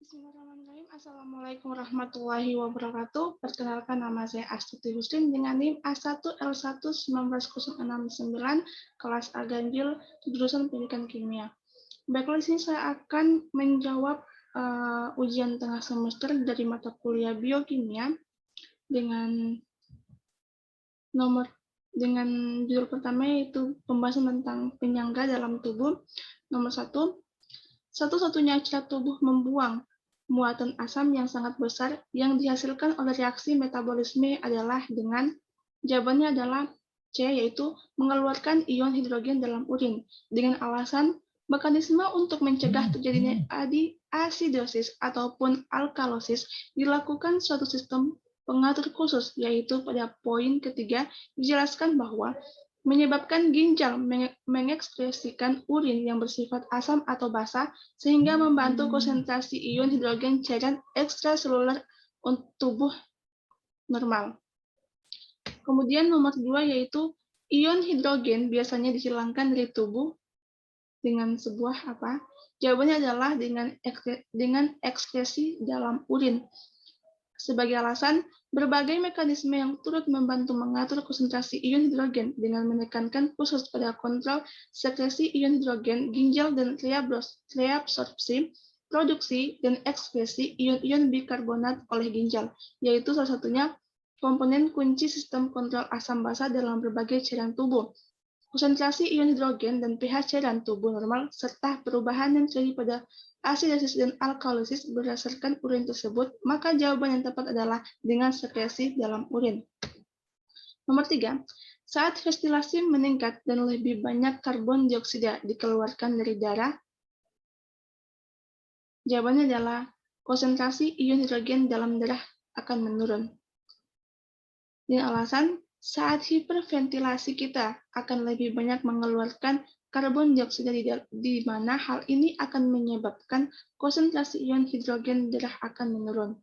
Bismillahirrahmanirrahim. Assalamualaikum warahmatullahi wabarakatuh. Perkenalkan, nama saya Astuti Hussein dengan NIM A1L1-19069, kelas A Ganjil, jurusan Pendidikan Kimia. Baiklah, di sini saya akan menjawab ujian tengah semester dari mata kuliah Biokimia dengan judul pertama, yaitu pembahasan tentang penyangga dalam tubuh. Nomor 1, satu-satunya cara tubuh membuang muatan asam yang sangat besar yang dihasilkan oleh reaksi metabolisme adalah dengan, jawabannya adalah C, yaitu mengeluarkan ion hidrogen dalam urin, dengan alasan mekanisme untuk mencegah terjadinya asidosis ataupun alkalosis dilakukan suatu sistem pengatur khusus, yaitu pada poin ketiga dijelaskan bahwa menyebabkan ginjal mengekspresikan urin yang bersifat asam atau basa sehingga membantu konsentrasi ion hidrogen cairan ekstraseluler untuk tubuh normal. Kemudian nomor 2, yaitu ion hidrogen biasanya dihilangkan dari tubuh dengan sebuah apa? Jawabannya adalah dengan ekskresi dalam urin. Sebagai alasan, berbagai mekanisme yang turut membantu mengatur konsentrasi ion hidrogen dengan menekankan khusus pada kontrol sekresi ion hidrogen ginjal dan reabsorpsi, produksi, dan ekskresi ion-ion bikarbonat oleh ginjal, yaitu salah satunya komponen kunci sistem kontrol asam basa dalam berbagai cairan tubuh. Konsentrasi ion hidrogen dan pH cairan tubuh normal serta perubahan yang terjadi pada asidosis dan alkalosis berdasarkan urin tersebut, maka jawaban yang tepat adalah dengan sekresi dalam urin. Nomor 3, saat vestilasi meningkat dan lebih banyak karbon dioksida dikeluarkan dari darah, jawabannya adalah konsentrasi ion hidrogen dalam darah akan menurun. Dengan alasan, saat hiperventilasi kita akan lebih banyak mengeluarkan karbon dioksida di mana hal ini akan menyebabkan konsentrasi ion hidrogen darah akan menurun.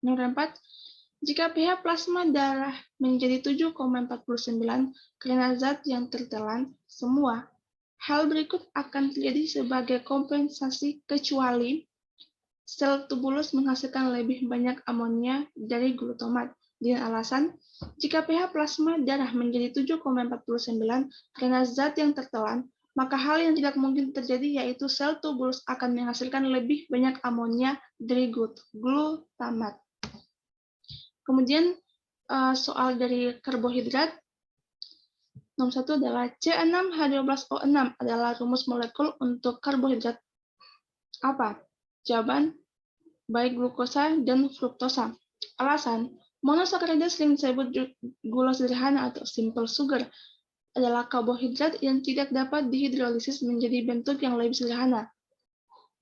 Nomor 4, jika pH plasma darah menjadi 7,49 karena zat yang tertelan, semua hal berikut akan terjadi sebagai kompensasi kecuali sel tubulus menghasilkan lebih banyak amonia dari glutamat. Dengan alasan, jika pH plasma darah menjadi 7,49 karena zat yang tertelan, maka hal yang tidak mungkin terjadi yaitu sel tubulus akan menghasilkan lebih banyak amonia dari glutamat. Kemudian soal dari karbohidrat. Nomor 1 adalah C6H12O6 adalah rumus molekul untuk karbohidrat apa? Jawaban, baik glukosa dan fruktosa. Alasan, monosakarida sering disebut gula sederhana atau simple sugar, adalah karbohidrat yang tidak dapat dihidrolisis menjadi bentuk yang lebih sederhana.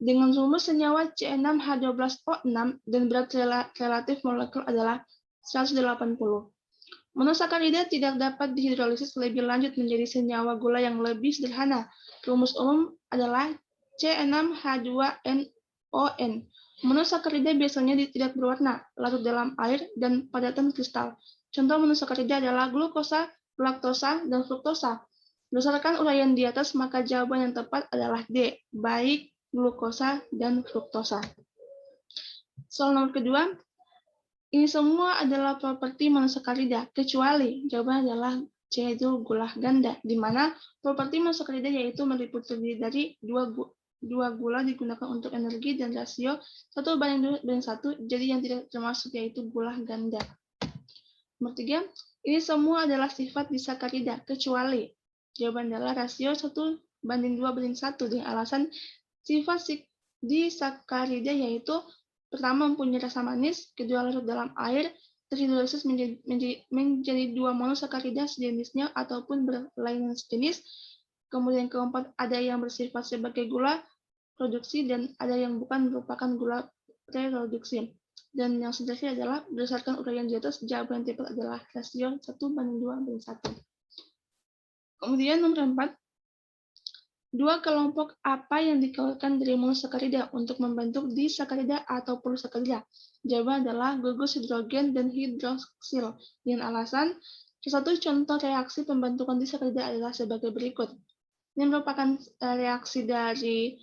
Dengan rumus senyawa C6H12O6 dan berat relatif molekul adalah 180. Monosakarida tidak dapat dihidrolisis lebih lanjut menjadi senyawa gula yang lebih sederhana. Rumus umum adalah C6H2NON. Monosakarida biasanya tidak berwarna, larut dalam air, dan padatan kristal. Contoh monosakarida adalah glukosa, laktosa, dan fruktosa. Berdasarkan uraian di atas, maka jawaban yang tepat adalah D, baik glukosa dan fruktosa. Soal nomor kedua, ini semua adalah properti monosakarida, kecuali jawaban adalah C, itu gula ganda, di mana properti monosakarida yaitu meliputi terdiri dari dua gula digunakan untuk energi dan rasio 1:2:1, jadi yang tidak termasuk yaitu gula ganda. Nomor 3, ini semua adalah sifat disakarida, kecuali jawaban adalah rasio 1:2:1, dengan alasan sifat disakarida yaitu pertama mempunyai rasa manis, kedua larut dalam air, terhidrolisis menjadi dua monosakarida sejenisnya ataupun berlainan sejenis, kemudian keempat ada yang bersifat sebagai gula produksi dan ada yang bukan merupakan gula preproduksi. Dan yang seterusnya adalah berdasarkan uraian di atas, jawaban yang tepat adalah rasio 1:2:1. Kemudian nomor 4, dua kelompok apa yang dikeluarkan dari monosakarida untuk membentuk disakarida atau polisakarida? Jawaban adalah gugus hidrogen dan hidroksil. Dengan alasan, salah satu contoh reaksi pembentukan disakarida adalah sebagai berikut. Ini merupakan reaksi dari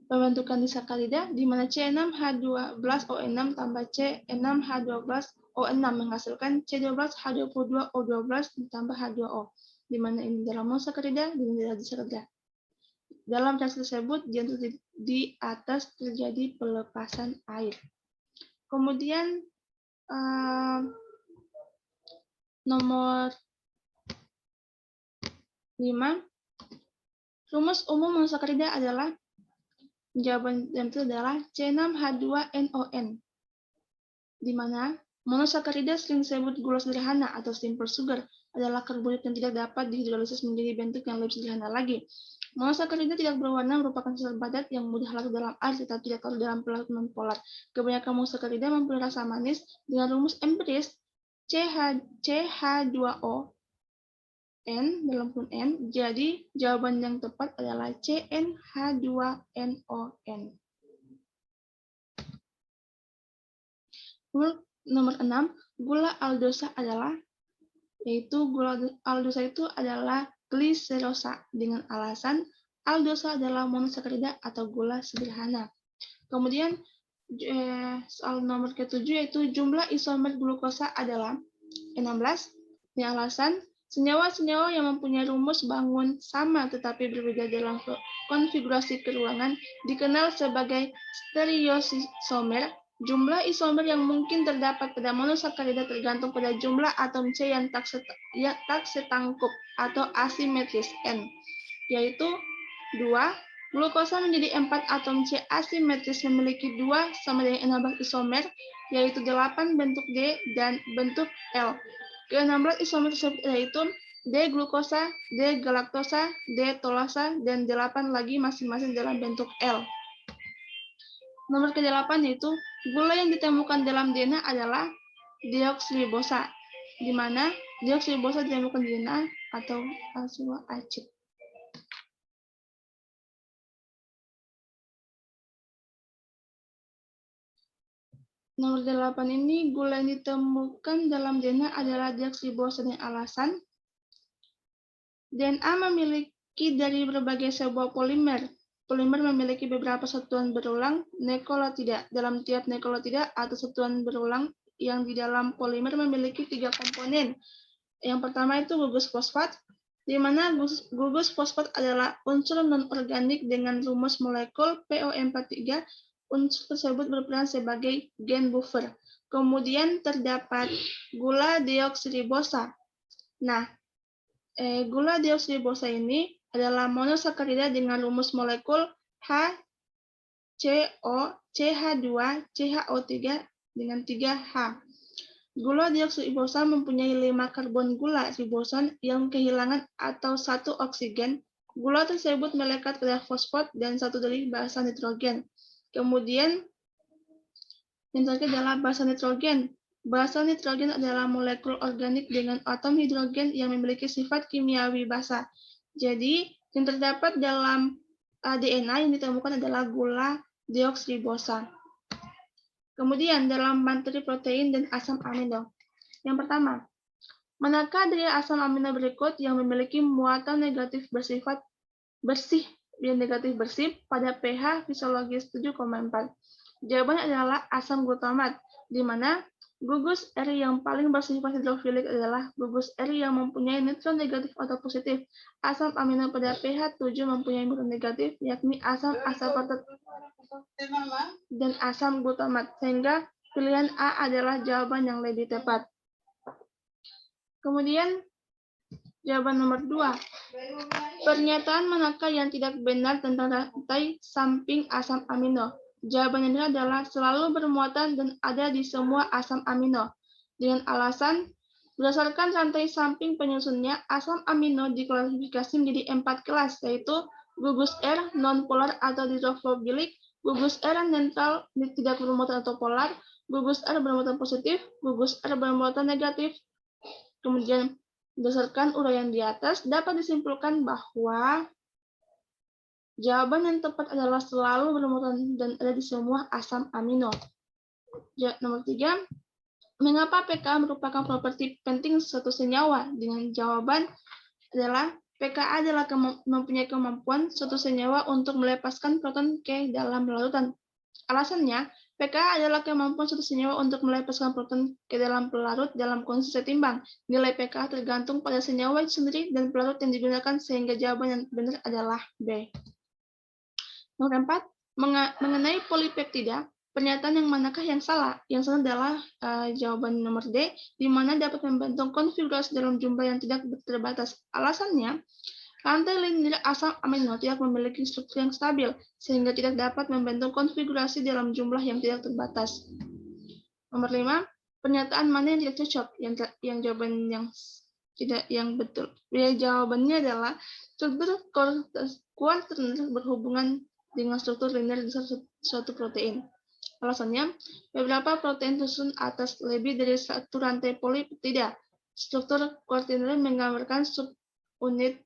pembentukan disakarida di mana C6H12O6 tambah C6H12O6 menghasilkan C12H22O12 ditambah H2O, di mana ini dalam monosakarida dan dalam disakarida. Dalam reaksi tersebut, di atas terjadi pelepasan air. Kemudian nomor 5, rumus umum monosakarida adalah jawaban itu adalah C6H2NON, di mana monosakarida sering disebut gula sederhana atau simple sugar adalah karbohidrat yang tidak dapat dihidrolisis menjadi bentuk yang lebih sederhana lagi. Monosakarida tidak berwarna merupakan sel padat yang mudah larut dalam air tetapi tidak larut dalam pelarut nonpolar. Kebanyakan monosakarida mempunyai rasa manis dengan rumus empiris CH2O N dalam kurung N, jadi jawaban yang tepat adalah CnH2NON. Nomor 6, gula aldosa adalah, yaitu gula aldosa itu adalah gliserosa dengan alasan aldosa adalah monosakarida atau gula sederhana. Kemudian soal nomor ke-7 yaitu jumlah isomer glukosa adalah 16 dengan alasan senyawa-senyawa yang mempunyai rumus bangun sama tetapi berbeda dalam konfigurasi keruangan dikenal sebagai stereoisomer. Jumlah isomer yang mungkin terdapat pada monosakarida tergantung pada jumlah atom C yang tak setangkup atau asimetris N, yaitu 2. Glukosa menjadi 4 atom C asimetris memiliki 2 sama dengan 16 isomer, yaitu 8 bentuk D dan bentuk L. Ke-16 isomer tersebut yaitu D-glukosa, D-galaktosa, D-tolasa, dan 8 lagi masing-masing dalam bentuk L. Nomor ke-8 yaitu gula yang ditemukan dalam DNA adalah deoksiribosa, di mana deoksiribosa ditemukan di DNA atau acid. Nomor 8 ini gula yang ditemukan dalam DNA adalah deoksiribosa dengan alasan DNA memiliki dari berbagai sebuah polimer. Polimer memiliki beberapa satuan berulang nukleotida. Dalam tiap nukleotida atau satuan berulang yang di dalam polimer memiliki 3 komponen. Yang pertama itu gugus fosfat, di mana gugus fosfat adalah unsur non-organik dengan rumus molekul PO43. Unsur tersebut berperan sebagai gen buffer. Kemudian terdapat gula deoksiribosa. Nah, gula deoksiribosa ini adalah monosakarida dengan rumus molekul CH2CH3 dengan 3H. Gula deoksiribosa mempunyai 5 karbon gula riboson yang kehilangan atau 1 oksigen. Gula tersebut melekat pada fosfat dan 1 dari basa nitrogen. Kemudian yang terakhir adalah basa nitrogen. Basa nitrogen adalah molekul organik dengan atom hidrogen yang memiliki sifat kimiawi basa. Jadi, yang terdapat dalam DNA yang ditemukan adalah gula deoksiribosa. Kemudian, dalam materi protein dan asam amino. Yang pertama, manakah dari asam amino berikut yang memiliki muatan negatif bersifat bersih dan negatif bersih pada pH fisiologis 7,4? Jawabannya adalah asam glutamat, di mana gugus R yang paling bersifat hidrofilik adalah gugus R yang mempunyai neutron negatif atau positif. Asam amino pada pH 7 mempunyai muatan negatif, yakni asam aspartat dan asam glutamat, sehingga pilihan A adalah jawaban yang lebih tepat. Kemudian, jawaban nomor 2. Pernyataan manakah yang tidak benar tentang rantai samping asam amino? Jawabannya adalah selalu bermuatan dan ada di semua asam amino. Dengan alasan, berdasarkan rantai samping penyusunnya, asam amino diklasifikasi menjadi 4 kelas, yaitu gugus R, non-polar atau hidrofobilik, gugus R netral tidak bermuatan atau polar, gugus R bermuatan positif, gugus R bermuatan negatif. Kemudian, berdasarkan uraian di atas, dapat disimpulkan bahwa jawaban yang tepat adalah selalu bermuatan dan ada di semua asam amino. Nomor 3, mengapa pK merupakan properti penting suatu senyawa? Dengan jawaban adalah pKa adalah mempunyai kemampuan suatu senyawa untuk melepaskan proton ke dalam larutan. Alasannya, pKa adalah kemampuan suatu senyawa untuk melepaskan proton ke dalam pelarut dalam kondisi seimbang. Nilai pKa tergantung pada senyawa itu sendiri dan pelarut yang digunakan, sehingga jawaban yang benar adalah B. Nomor 4, mengenai polipeptida, pernyataan yang manakah yang salah? Yang salah adalah jawaban nomor D, di mana dapat membentuk konfigurasi dalam jumlah yang tidak terbatas. Alasannya, rantai linear asam amino tidak memiliki struktur yang stabil, sehingga tidak dapat membentuk konfigurasi dalam jumlah yang tidak terbatas. Nomor 5, pernyataan mana yang tidak cocok? Yang jawaban yang betul. Jawabannya adalah struktur kuarterner berhubungan dengan struktur linear di suatu protein. Alasannya, beberapa protein tersusun atas lebih dari satu rantai polipeptida. Struktur kuarterner menggambarkan subunit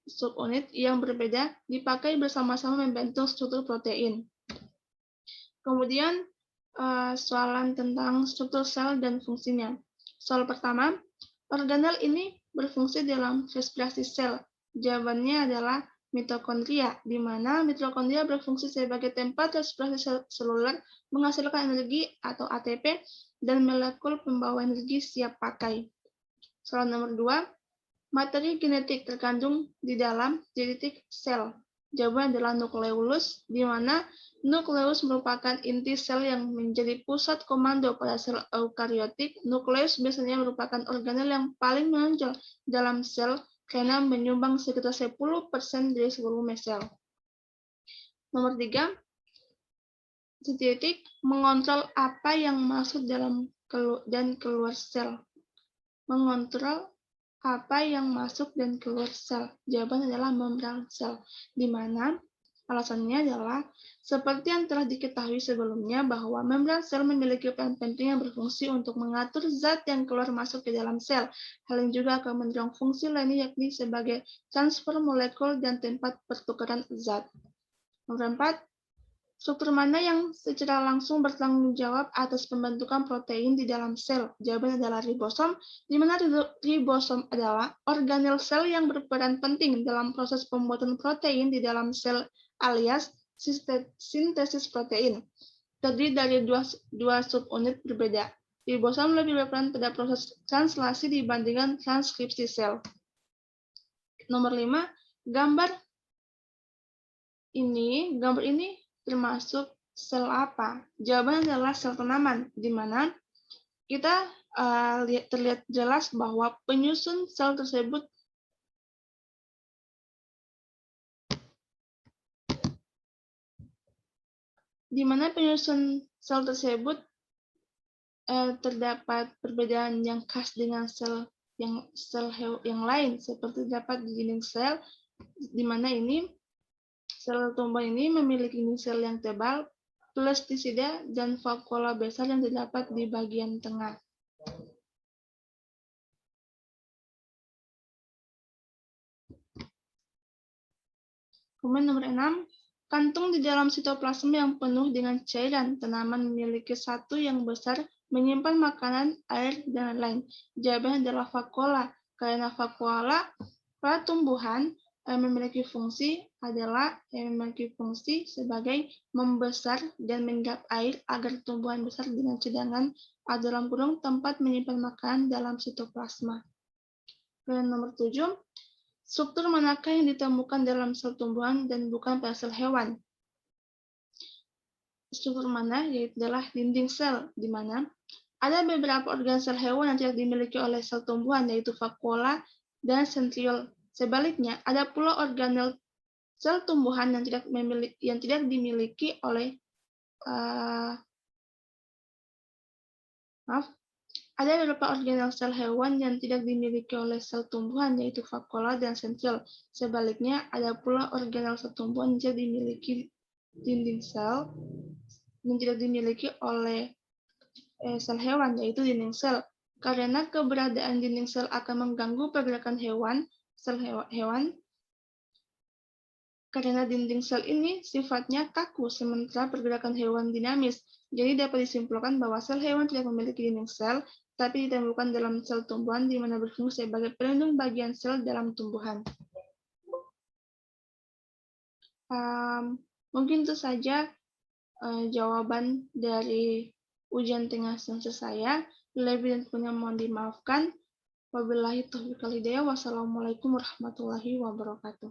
yang berbeda dipakai bersama-sama membentuk struktur protein. Kemudian, soalan tentang struktur sel dan fungsinya. Soal pertama, organel ini berfungsi dalam respirasi sel. Jawabannya adalah mitokondria, di mana mitokondria berfungsi sebagai tempat respirasi seluler, menghasilkan energi atau ATP, dan molekul pembawa energi siap pakai. Soal nomor 2, materi genetik terkandung di dalam genetik sel. Jawaban adalah nukleolus, di mana nukleus merupakan inti sel yang menjadi pusat komando pada sel eukariotik. Nukleus biasanya merupakan organel yang paling menonjol dalam sel karena menyumbang sekitar 10% dari seluruh sel. Nomor 3, genetik mengontrol apa yang masuk dalam dan keluar sel. Mengontrol apa yang masuk dan keluar sel. Jawaban adalah membran sel, di mana alasannya adalah seperti yang telah diketahui sebelumnya bahwa membran sel memiliki peran penting yang berfungsi untuk mengatur zat yang keluar masuk ke dalam sel. Hal ini juga akan mendorong fungsi lainnya, yakni sebagai transfer molekul dan tempat pertukaran zat. Nomor 4, struktur mana yang secara langsung bertanggung jawab atas pembentukan protein di dalam sel? Jawaban adalah ribosom, di mana ribosom adalah organel sel yang berperan penting dalam proses pembuatan protein di dalam sel alias sintesis protein. Terdiri dari dua subunit berbeda. Ribosom lebih berperan pada proses translasi dibandingkan transkripsi sel. Nomor 5, gambar ini termasuk sel apa? Jawaban adalah sel tanaman, di mana kita terlihat jelas bahwa penyusun sel tersebut terdapat perbedaan yang khas dengan sel yang lain, seperti dapat di dinding sel, di mana ini sel tumbuhan ini memiliki sel yang tebal, plastisida, dan vakuola besar yang terdapat di bagian tengah. Kemudian nomor 6, kantung di dalam sitoplasma yang penuh dengan cairan tanaman memiliki satu yang besar menyimpan makanan, air, dan lain-lain. Jawabannya adalah vakuola, karena vakuola pada tumbuhan memiliki fungsi sebagai membesar dan menggap air agar tumbuhan besar dengan cadangan dalam kurung tempat menyimpan makanan dalam sitoplasma. Dan nomor 7, struktur manakah yang ditemukan dalam sel tumbuhan dan bukan pada sel hewan? Struktur mana? Yaitu adalah dinding sel, di mana ada beberapa organ sel hewan yang tidak dimiliki oleh sel tumbuhan, yaitu vakuola dan sentriol. Sebaliknya, ada pula organel sel tumbuhan yang tidak dimiliki oleh ada beberapa organel sel hewan yang tidak dimiliki oleh sel tumbuhan, yaitu vakuola dan sentriol. Sebaliknya, ada pula organel sel tumbuhan yang tidak dimiliki dinding sel yang tidak dimiliki oleh sel hewan, yaitu dinding sel. Karena keberadaan dinding sel akan mengganggu pergerakan sel hewan, karena dinding sel ini sifatnya kaku, sementara pergerakan hewan dinamis. Jadi dapat disimpulkan bahwa sel hewan tidak memiliki dinding sel, tapi ditemukan dalam sel tumbuhan, di mana berfungsi sebagai pelindung bagian sel dalam tumbuhan. Mungkin itu saja jawaban dari ujian tengah semester saya. Lebih dan kurangnya mohon dimaafkan. Wabillahi taufiq wal hidayah. Wassalamualaikum warahmatullahi wabarakatuh.